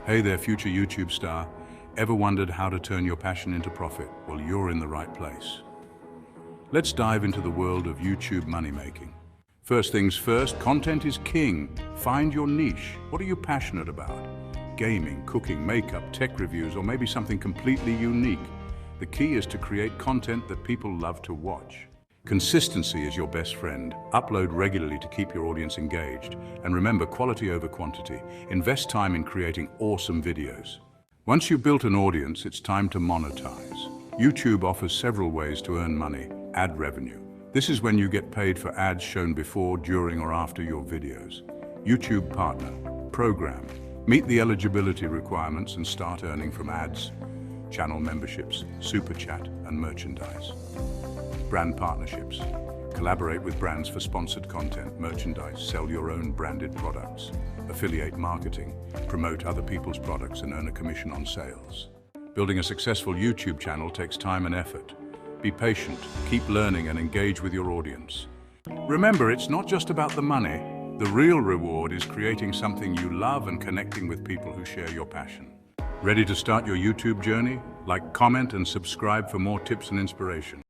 Hey there, future YouTube star. Ever wondered how to turn your passion into profit? Well, you're in the right place. Let's dive into the world of YouTube money-making. First things first, content is king. Find your niche. What are you passionate about? Gaming, cooking, makeup, tech reviews, or maybe something completely unique. The key is to create content that people love to watch. Consistency is your best friend. Upload regularly to keep your audience engaged. And remember, quality over quantity. Invest time in creating awesome videos. Once you've built an audience, it's time to monetize. YouTube offers several ways to earn money. Ad revenue. This is when you get paid for ads shown before, during, or after your videos. YouTube Partner Program. Meet the eligibility requirements and start earning from ads, channel memberships, super chat, and merchandise. Brand partnerships. Collaborate with brands for sponsored content, merchandise, sell your own branded products. Affiliate marketing. Promote other people's products and earn a commission on sales. Building a successful YouTube channel takes time and effort. Be patient, keep learning, and engage with your audience. Remember, it's not just about the money. The real reward is creating something you love and connecting with people who share your passion. Ready to start your YouTube journey? Like, comment, and subscribe for more tips and inspiration.